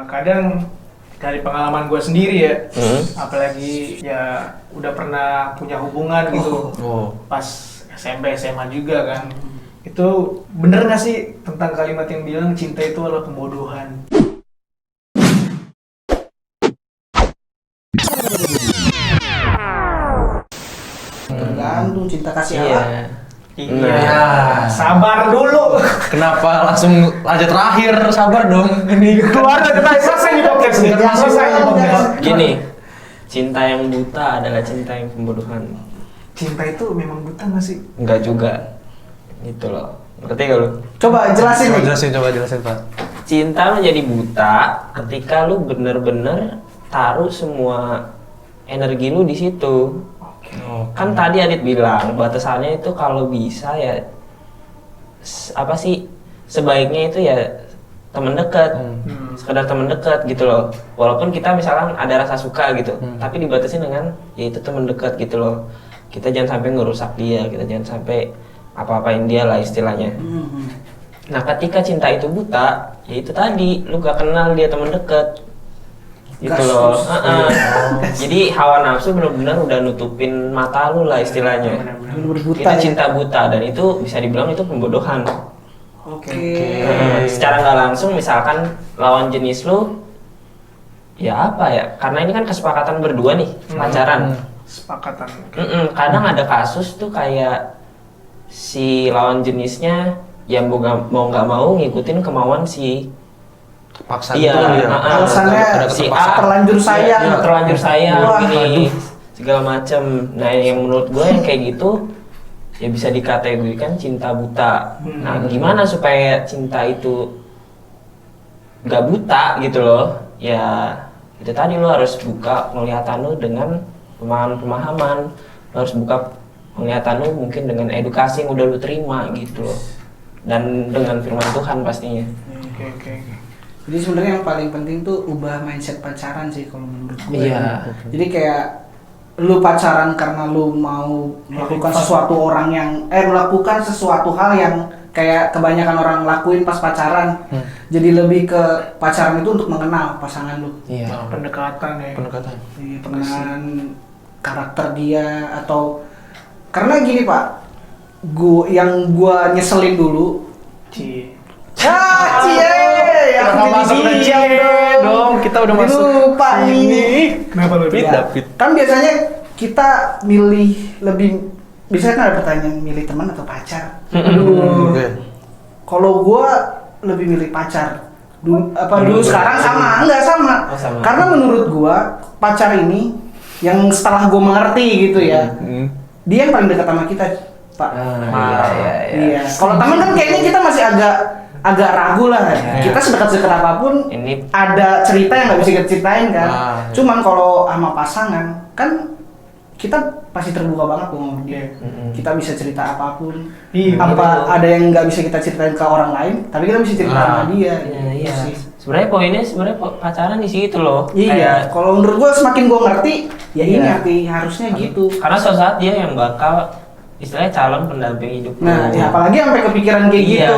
kadang dari pengalaman gue sendiri ya, apalagi ya udah pernah punya hubungan gitu, pas SMP SMA juga kan, itu bener nggak sih tentang kalimat yang bilang cinta itu adalah pembodohan? Tergantung cinta kasih Allah. Iya, sabar dulu. Kenapa langsung lanjut terakhir? Sabar dong. Ini Keluarga kita selesai nih podcast nih. Selesai nih podcast. Gini, cinta yang buta adalah cinta yang pembodohan. Cinta itu memang buta nggak sih? Enggak juga. Gitu loh. Ngerti gak lu? Coba jelasin nih. Coba jelasin Pak. Cinta menjadi buta ketika lu bener-bener taruh semua energi lu di situ. Kan tadi Adit bilang batasannya itu kalau bisa ya apa sih, sebaiknya itu ya teman dekat, sekedar teman dekat gitu loh. Walaupun kita misalkan ada rasa suka gitu, tapi dibatasi dengan ya itu teman dekat gitu loh. Kita jangan sampai ngerusak dia, kita jangan sampai apa-apain dia lah istilahnya. Nah ketika cinta itu buta, ya itu tadi lu gak kenal dia teman dekat gitu loh. Jadi hawa nafsu benar-benar udah nutupin mata lu lah istilahnya. Buta, Itu cinta buta dan itu bisa dibilang itu pembodohan. Oke. Secara nggak langsung misalkan lawan jenis lu ya apa ya, karena ini kan kesepakatan berdua nih pacaran. Sepakatan. Kadang ada kasus tuh kayak si lawan jenisnya yang mau nggak mau ngikutin kemauan si Paksa iya, gitu ya. Alasannya si A terlanjur sayang. iya, terlanjur sayang Wah, gini segala macem. Nah yang menurut gue yang kayak gitu ya bisa dikategorikan cinta buta. Nah gimana supaya cinta itu nggak buta gitu loh? Ya itu tadi lo harus buka penglihatan lo dengan pemahaman, lo harus buka penglihatan lo mungkin dengan edukasi yang udah lo terima gitu loh, dan dengan firman Tuhan pastinya. Oke. Jadi sebenarnya yang paling penting tuh ubah mindset pacaran sih kalau menurut gue. Iya. Jadi kayak lu pacaran karena lu mau melakukan sesuatu melakukan sesuatu hal yang kayak kebanyakan orang lakuin pas pacaran. Jadi lebih ke pacaran itu untuk mengenal pasangan lu. Iya. Pendekatan ya. Iya, pengenalan karakter dia atau karena gini Pak, yang gua nyeselin dulu. Cie. Dong, kita udah masuk. Lupa ini. Kenapa lu? David. Kan biasanya kita biasanya kan ada pertanyaan milih teman atau pacar. Kalau gua lebih milih pacar. Dulu sekarang sama. Enggak sama. Oh, sama. Karena menurut gua pacar ini yang setelah gua mengerti gitu ya. Dia yang paling dekat sama kita, Pak. Iya. Kalau teman kan kayaknya kita masih agak ragu lah. Kita sedekat-dekat apapun Ini ada cerita yang nggak bisa kita ceritain kan. Cuman kalau sama pasangan kan kita pasti terbuka banget tuh ngomong dia. Kita bisa cerita apapun. Iya, Ada yang nggak bisa kita ceritain ke orang lain, tapi kita bisa cerita sama dia. iya. Gitu sih. Sebenarnya poinnya pacaran di situ loh. Iya. Kalau menurut gua semakin gua ngerti, ya ini Iya. arti harusnya gitu. Karena suatu saat dia yang bakal istilahnya calon pendamping hidup lu. Nah, ya apalagi sampai kepikiran kayak Iya, gitu.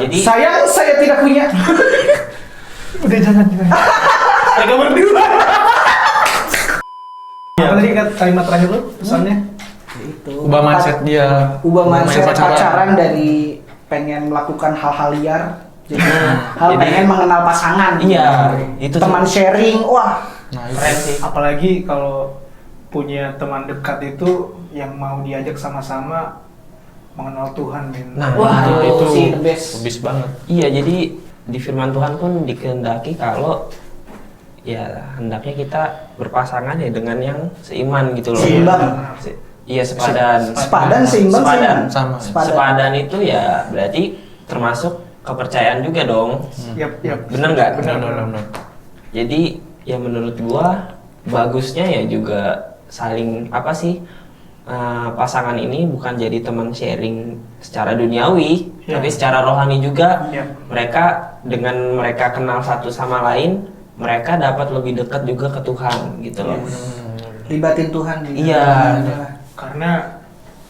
jadi- Sayang, saya tidak punya. Udah jangan. Mereka berdua. Apa tadi kalimat terakhir lu pesannya? Itu. Ubah mindset dia. Ubah mindset pacaran. pacaran dari pengen melakukan hal-hal liar jadi Jadi- pengen mengenal pasangan. Iya, itu teman sharing. Wah, keren sih. Apalagi kalau punya teman dekat itu yang mau diajak sama-sama mengenal Tuhan, men. Nah, wah itu itu sih the best. Habis banget. Iya, jadi di firman Tuhan pun dikehendaki kalau ya hendaknya kita berpasangan ya dengan yang seiman gitu loh. Seimbang. Iya, sepadan. Seimbang. Sama. Sepadan itu ya berarti termasuk kepercayaan juga dong. Yap. Bener nggak? Bener. Jadi ya menurut gua bagusnya ya juga saling apa sih, pasangan ini bukan jadi teman sharing secara duniawi, Ya. tapi secara rohani juga. Ya. Mereka dengan mereka kenal satu sama lain, mereka dapat lebih dekat juga ke Tuhan gitu loh. Libatin Tuhan gitu. Iya. Karena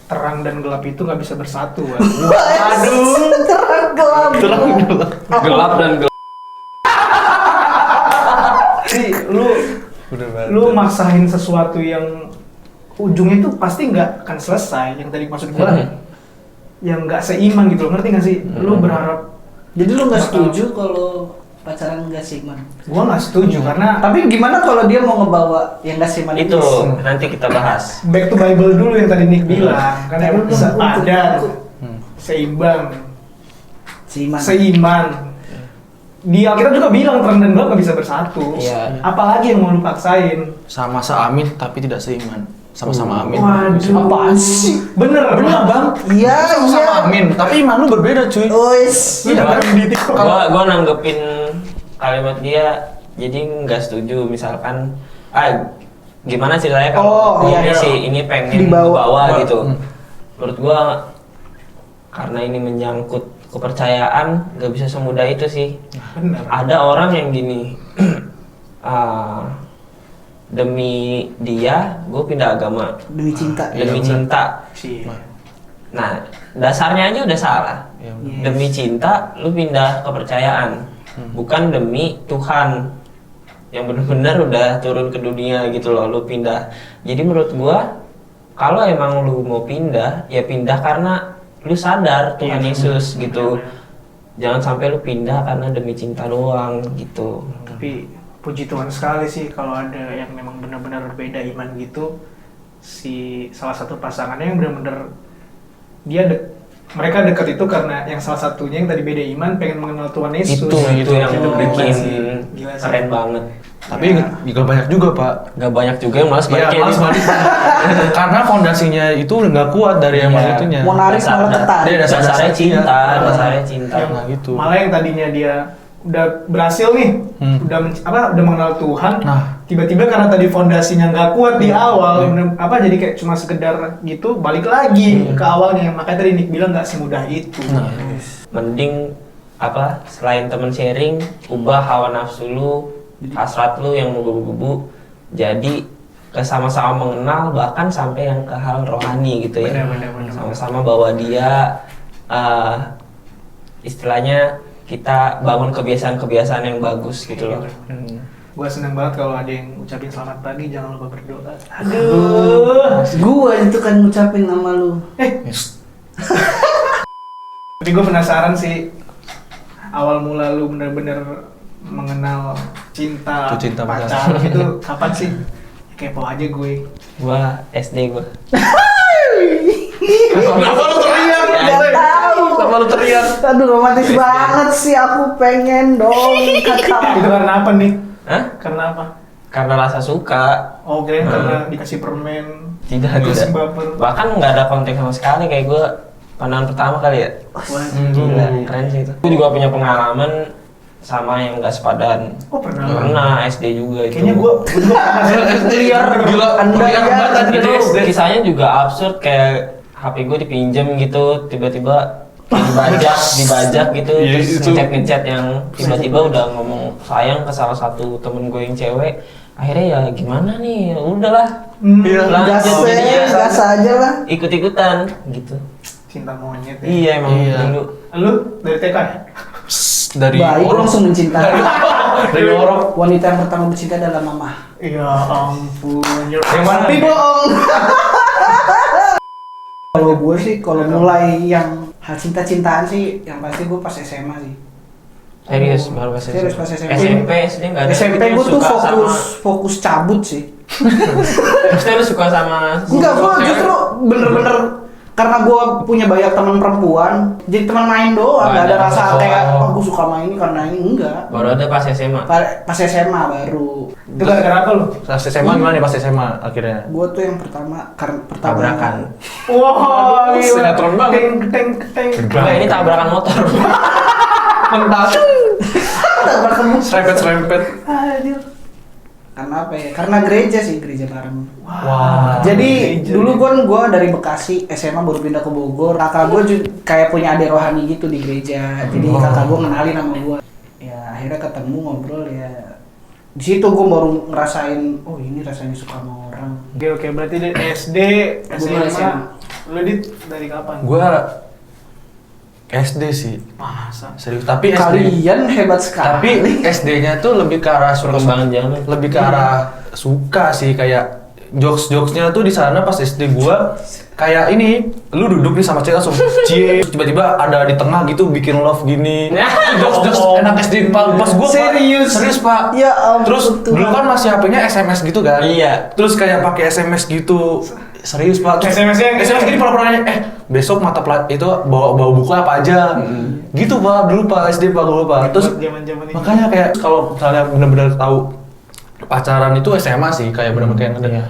terang dan gelap itu nggak bisa bersatu, Bang. Aduh, terang gelap. Gelap dan gelap. Bener banget. lu maksain sesuatu yang ujungnya tuh pasti nggak akan selesai. Yang tadi maksud gua yang nggak seiman gitu, ngerti nggak sih? Lu berharap. Jadi lu nggak setuju kalau pacaran nggak seiman? Gua nggak setuju karena Tapi gimana kalau dia mau ngebawa yang nggak seiman Itu nanti kita bahas. back to Bible dulu yang tadi Nick bilang, kan yang Untuk- sepadan, untuk- seimbang, Seiman. seiman. Di Alkitab juga bilang terang dan gelap nggak bisa bersatu. Iya. Apalagi yang mau lu paksain? Sama seamin tapi tidak seiman. Sama-sama amin. Waduh. Apaan sih? Bener, Bang. Iya, Sama-sama iya. amin, tapi iman lu berbeda, cuy. Ois. Iya kan? di TikTok. Gua nanggepin kalimat dia, jadi nggak setuju misalkan, gimana ceritanya kalau Oh, iya, ini pengen Dibawa. dibawa gitu. Hmm. Menurut gua karena ini menyangkut kepercayaan, nggak bisa semudah itu sih. Bener. Ada orang yang gini, demi dia gue pindah agama, Demi cinta. demi bener. cinta. Sih. Nah, dasarnya aja udah salah. Iya, Yes. Demi cinta lu pindah kepercayaan, bukan demi Tuhan yang benar-benar udah turun ke dunia gitu loh, lu pindah. Jadi menurut gua kalau emang lu mau pindah, ya pindah karena lu sadar Tuhan Iya, Yesus benar. gitu. Jangan sampai lu pindah karena demi cinta doang gitu. Tapi puji Tuhan sekali sih kalau ada yang memang benar-benar beda iman gitu. Si salah satu pasangannya yang benar-benar mereka dekat itu karena yang salah satunya yang tadi beda iman pengen mengenal Tuhan Yesus. Itu yang Itu keren bikin sih. Gila sih. keren banget. Tapi juga banyak juga, Pak. Gak banyak juga yang malas Iya, balikin. malas balik. Karena fondasinya itu nggak kuat dari yang Iya. itunya. Mau narik malah ketar. Dia Dasarnya cinta, Iya. dasarnya cinta. Yang Nah, gitu. Malah yang tadinya dia udah berhasil nih, udah mengenal Tuhan. Nah. Tiba-tiba karena tadi fondasinya nggak kuat di awal, jadi kayak cuma sekedar gitu, balik lagi ke awalnya. Makanya tadi Nick bilang nggak semudah itu. Mending selain temen sharing, ubah hawa nafsu lu, hasrat lu yang menggebu-gebu jadi ke sama-sama mengenal, bahkan sampai yang ke hal rohani gitu ya. Benar. Sama-sama bawa dia istilahnya kita bangun kebiasaan-kebiasaan yang bagus gitu loh. Gue seneng banget kalau ada yang ucapin selamat pagi, jangan lupa berdoa. Aduh. Gua itu kan ngucapin nama lu. Tapi gue penasaran sih, awal mula lu bener-bener mengenal cinta, Itu cinta pacaran itu kapan sih? Kepo aja gue. Gua SD gua. Kenapa lu teriak? Gak tahu. Kenapa lu teriak? Aduh, romantis banget sih. Aku pengen dong kakak. Itu karena apa nih? Hah? Karena apa? Karena rasa suka. Oh, kirain karena dikasih permen. Tidak, Terus tidak. baper. Bahkan nggak ada konteks sama sekali, kayak gue pandangan pertama kali ya. Gila, keren sih itu. Gue juga punya pengalaman sama yang nggak sepadan. Oh, pernah. Pernah SD juga itu. Kayaknya gue Liar. Gila, Anda liar liar. banget tadi itu dari SD. kisahnya juga absurd, kayak HP gue dipinjem gitu, tiba-tiba dibajak gitu, Iya, terus itu. ngechat yang tiba-tiba udah ngomong sayang ke salah satu temen gue yang cewek. Akhirnya ya gimana nih, ya udahlah, Iya. lanjut jadinya Gas aja lah. ikut-ikutan gitu. cinta monyet ya. Iya emang Iya. dulu. Lu dari TK ya? Dari Baik, orang. langsung mencintai. Dari orang. Wanita yang pertama bercinta adalah mama. Ya ampun. Yang mana? Tapi bohong. Kalau gue sih, kalau mulai yang hal cinta-cintaan sih, yang pasti gue pas SMA sih. Serius baru pas Serius pas SMP. SMP SD nggak ada. SMP Lu gue tuh suka fokus cabut sih. Maksudnya lu suka sama Enggak, gue justru bener-bener karena gue punya banyak teman perempuan, jadi teman main doang, nggak ada rasa kayak oh gue suka main ini karena ini, enggak. baru ada pas SMA. Pas SMA baru. Itu gara-gara apa lu? Pas SMA gimana nih pas SMA akhirnya? Gue tuh yang pertama pertama Tabrakan. Wah, Aduh, sinetron banget. Teng. Enggak, ini tabrakan motor. Mental. tabrakan Serempet. Anjir. Karena apa ya? Karena gereja sih, gereja bareng. Wah. Jadi gereja. dulu kan gue dari Bekasi SMA baru pindah ke Bogor. Kakak gue kayak punya adik rohani gitu di gereja. Jadi kakak gue ngenalin sama gue. Ya akhirnya ketemu ngobrol ya. Di situ gue baru ngerasain, oh ini rasanya suka sama orang. Oke, berarti dari SD, Gua SMA. SMA. Lu dit dari kapan? Gua SD sih. Masa? Serius, tapi SD. Kalian hebat sekali. Tapi SD-nya tuh lebih ke arah suka Perkembangan zaman. lebih ke arah suka sih, kayak jokes-jokesnya tuh di sana pas SD gua kayak ini, lu duduk nih sama cewek langsung cie, tiba-tiba ada di tengah gitu bikin love gini. Jokes enak SD pas gua serius Pak. Ya ampun, Terus Tuhan. dulu kan masih HP-nya SMS gitu kan. Iya. Terus kayak pakai SMS gitu. Serius Pak. Terus SMS-nya SMS gini pura-puranya besok mata itu bawa buku apa aja. Gitu Pak, dulu Pak SD Pak dulu Pak. Terus zaman-zaman ini. makanya kayak kalau misalnya benar-benar tahu pacaran itu SMA sih, kayak benar-benar kayak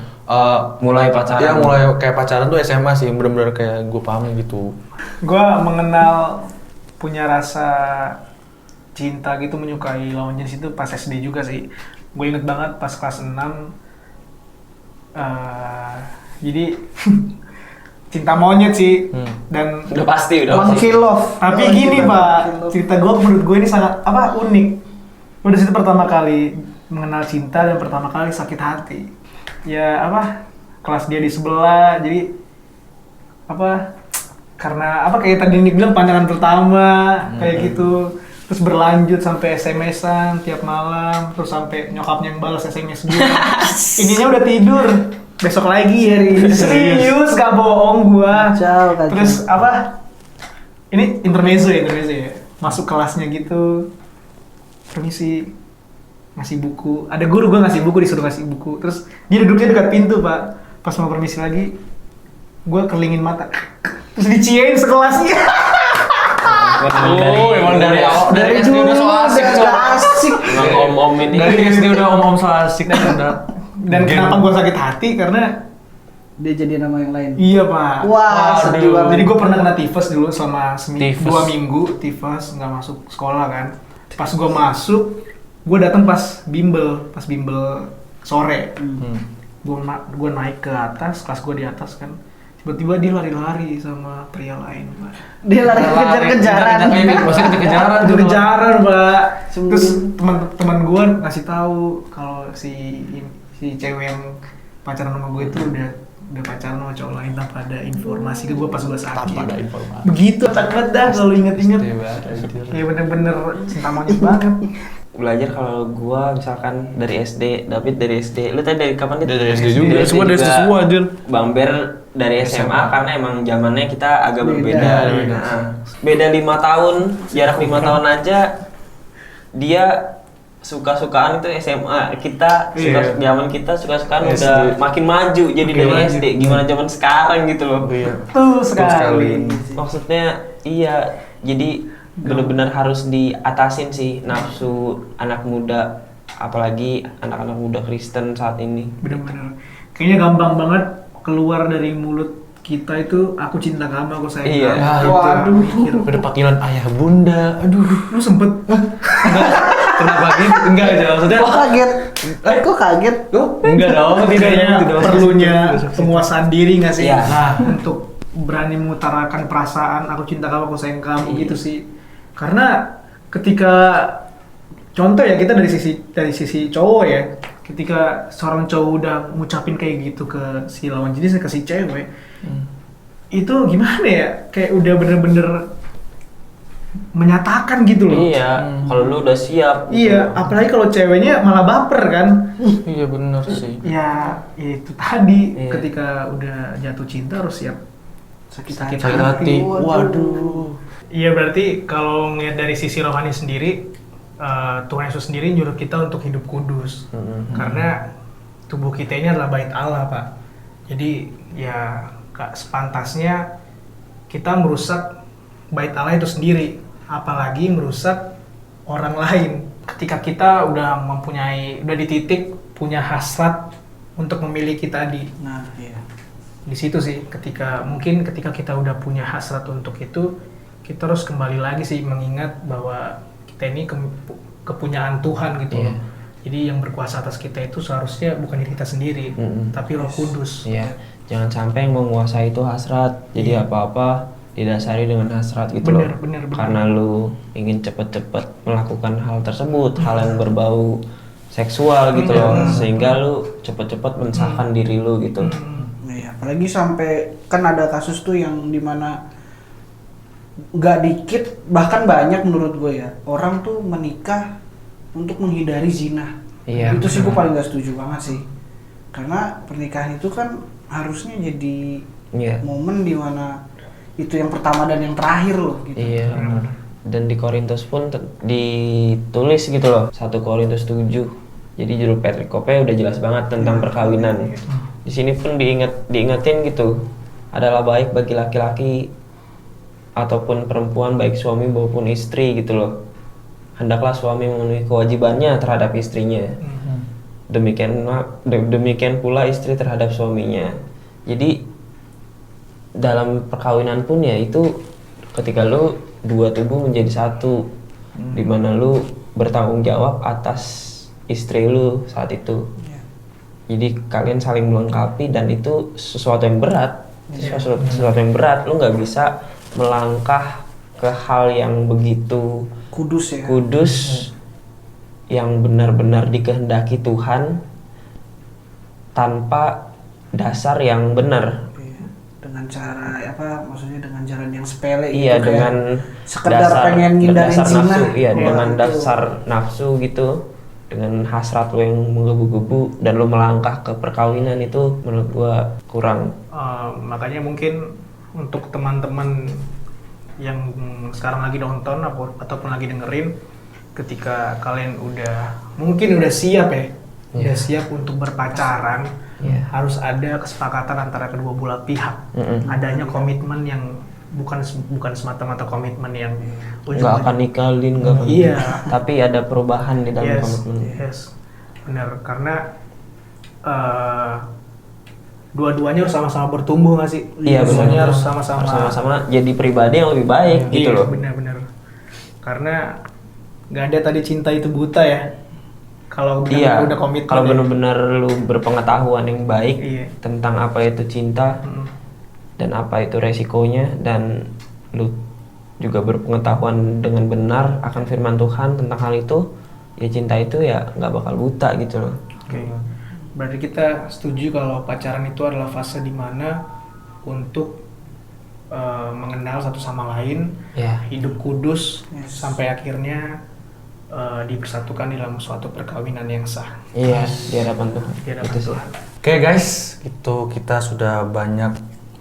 Mulai pacaran. ya mulai kayak pacaran tuh SMA sih, benar-benar kayak gue paham gitu. Gue mengenal punya rasa cinta gitu, menyukai lawan jenis itu pas SD juga sih. Gue inget banget pas kelas 6 jadi cinta monyet sih. Dan Udah pasti. Monkey love. tapi gini Pak, cerita gue menurut gue ini sangat unik. Gue dari situ pertama kali mengenal cinta dan pertama kali sakit hati. Ya kelas dia di sebelah, jadi karena kayak tadi Nick bilang pandangan pertama kayak gitu, terus berlanjut sampai SMS-an tiap malam, terus sampai nyokapnya yang balas SMS gue. Ininya udah tidur, besok lagi hari ini. Serius gak bohong gua. Kacau. Terus ini intermezzo ya, masuk kelasnya gitu, permisi, ngasih buku. Ada guru gue ngasih buku, disuruh ngasih buku. Terus dia duduknya dekat pintu Pak. Pas mau permisi lagi, gue kerlingin mata. Terus diciein sekelasnya. Emang dari awal dari SD udah so asik. Emang om-om ini. Dari SD udah om-om so asik udah. Dan kenapa gue sakit hati? Karena dia jadi nama yang lain. iya Pak. Wah, sedih banget. Jadi gue pernah kena tifus dulu selama Tifus. 2 minggu. Tifus, nggak masuk sekolah kan. Pas gue masuk, gue datang pas bimbel sore. Gue naik ke atas, kelas gue di atas kan. Tiba-tiba dia lari-lari sama pria lain, Pak. Dia lari kejar-kejaran. Maksudnya kejar-kejaran. Kejar-kejaran, Pak. Sembunyi. Terus teman gue ngasih tahu kalau si cewek yang pacaran sama gue itu udah pacaran sama cowok lain tanpa ada informasi ke gue pas gue sakit. Tanpa ada informasi. Begitu takut dah kalau inget-inget. Ya bener-bener cinta monyet banget. Belajar kalau gua misalkan dari SD, David dari SD. Lu tadi dari kapan gitu? Dari SD juga. Semua dari SD semua, anjir. Bang Ber dari SMA karena emang zamannya kita agak berbeda. Beda. Nah, beda 5 tahun, jarak 5 tahun aja dia suka-sukaan itu SMA. Kita zaman kita suka-sukaan udah makin maju jadi dari SD. Gimana zaman sekarang gitu loh. Tuh sekali. Maksudnya iya, jadi benar-benar harus diatasin sih nafsu anak muda, apalagi anak-anak muda Kristen saat ini. Bener-bener. Kayaknya gampang banget keluar dari mulut kita itu aku cinta kamu, aku sayang Iya. kamu. Waduh. Udah panggilan ayah bunda. Aduh. Lu sempet Kenapa gitu? Enggak aja maksudnya. Kok kaget? Kok kaget? Enggak dong, kayaknya perlunya penguasaan diri nggak sih? Iya. Nah, untuk berani mengutarakan perasaan aku cinta kamu, aku sayang kamu gitu sih. Karena ketika contoh ya, kita dari sisi cowok ya, ketika seorang cowok udah ngucapin kayak gitu ke si lawan jenisnya, ke si cewek, itu gimana ya, kayak udah bener-bener menyatakan gitu loh. Iya, kalau lu udah siap. Iya, apalagi kalau ceweknya malah baper kan. Iya benar sih. Ya itu tadi, Iya. ketika udah jatuh cinta harus siap sakit hati. Waduh. Iya, berarti kalau ngeliat dari sisi rohani sendiri, Tuhan Yesus sendiri nyuruh kita untuk hidup kudus. Karena tubuh kita ini adalah bait Allah, Pak. Jadi ya sepantasnya kita merusak bait Allah itu sendiri, apalagi merusak orang lain. Ketika kita udah di titik punya hasrat untuk memiliki tadi. Nah, iya. Di situ sih, ketika kita udah punya hasrat untuk itu, kita harus kembali lagi sih mengingat bahwa kita ini kepunyaan Tuhan gitu loh. Jadi yang berkuasa atas kita itu seharusnya bukan diri kita sendiri, tapi Roh Kudus. Iya, jangan sampai yang menguasai itu hasrat. Jadi apa-apa didasari dengan hasrat gitu loh. Bener. Karena lu ingin cepet-cepet melakukan hal tersebut, hal yang berbau seksual gitu loh, sehingga lu cepet-cepet mensahkan diri lu gitu. Iya, apalagi sampai kan ada kasus tuh yang dimana nggak dikit, bahkan banyak menurut gue ya, orang tuh menikah untuk menghindari zina. Iya. Itu sih gue paling nggak setuju banget sih. Karena pernikahan itu kan harusnya jadi momen dimana itu yang pertama dan yang terakhir loh gitu. Iya. Dan di Korintus pun ditulis gitu loh, 1 Korintus 7. Jadi judul perikopnya udah jelas banget tentang perkawinan. Di sini pun diingetin gitu, adalah baik bagi laki-laki ataupun perempuan, baik suami maupun istri gitu loh. Hendaklah suami memenuhi kewajibannya terhadap istrinya. Demikian pula istri terhadap suaminya. Jadi dalam perkawinan pun ya itu ketika lu dua tubuh menjadi satu, dimana lu bertanggung jawab atas istri lu saat itu. Jadi kalian saling melengkapi dan itu sesuatu yang berat. Sesuatu yang berat, lu nggak bisa melangkah ke hal yang begitu Kudus ya. Kudus yang benar-benar dikehendaki Tuhan tanpa dasar yang benar. Dengan cara apa? Maksudnya dengan jalan yang sepele Iya, gitu, dengan sekedar pengen ngindarin dasar zina. nafsu, iya, dengan itu. dasar nafsu gitu, dengan hasrat lo yang menggebu-gebu dan lo melangkah ke perkawinan, itu menurut gua kurang. Makanya mungkin untuk teman-teman yang sekarang lagi nonton ataupun lagi dengerin, ketika kalian mungkin udah siap ya, udah siap untuk berpacaran, harus ada kesepakatan antara kedua belah pihak. Adanya komitmen yang bukan semata-mata komitmen yang Nggak akan nikahin, nggak akan. Iya. Tapi ada perubahan di dalam komitmen. Yes, benar. Karena dua-duanya harus sama-sama bertumbuh nggak sih? Iya, Semuanya benar. harus sama-sama jadi pribadi yang lebih baik gitu iya, loh. Benar-benar. Karena nggak ada tadi cinta itu buta ya. Kalau udah komitmen. Kalau benar-benar lu berpengetahuan yang baik Iya. tentang apa itu cinta dan apa itu resikonya, dan lu juga berpengetahuan dengan benar akan firman Tuhan tentang hal itu, ya cinta itu ya nggak bakal buta gitu loh. Oke. Berarti kita setuju kalau pacaran itu adalah fase dimana untuk mengenal satu sama lain, hidup kudus sampai akhirnya dipersatukan dalam suatu perkawinan yang sah. Iya, di hadapan Tuhan. Di hadapan Itu sih. Tuhan. Oke guys, itu kita sudah banyak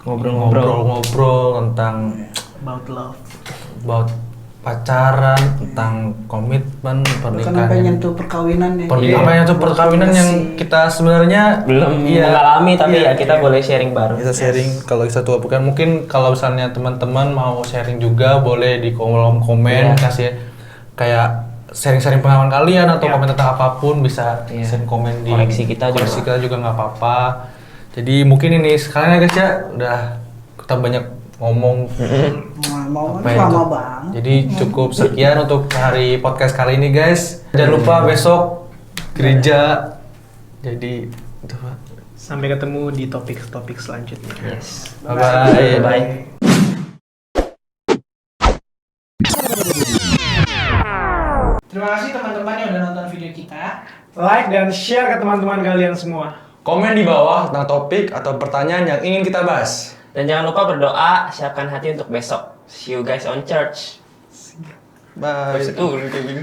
Ngobrol-ngobrol tentang About love. pacaran, tentang komitmen Kan sampai pernikahan. nyentuh perkawinan ya. Pernikahan itu perkawinan yang kita sebenarnya Belum mengalami, tapi iya, ya kita boleh sharing bareng. kita sharing kalau satu bukan, mungkin kalau misalnya teman-teman mau sharing juga boleh di kolom komen, kasih kayak sharing-sharing pengalaman kalian atau komen tentang apapun, bisa send komen di Koreksi kita juga nggak apa-apa. Jadi mungkin ini sekalian ya guys ya, udah kita banyak ngomong Mau apa ya, lama untuk- banget. Jadi cukup sekian untuk hari podcast kali ini guys. Jangan lupa besok gereja. Jadi itu Pak. Sampai ketemu di topik-topik selanjutnya. Yes. Bye-bye. Bye. Terima kasih teman-teman yang udah nonton video kita. Like dan share ke teman-teman kalian semua. Komen di bawah tentang topik atau pertanyaan yang ingin kita bahas. Dan jangan lupa berdoa, siapkan hati untuk besok. See you guys on church. Bye. Betul, kayak gini.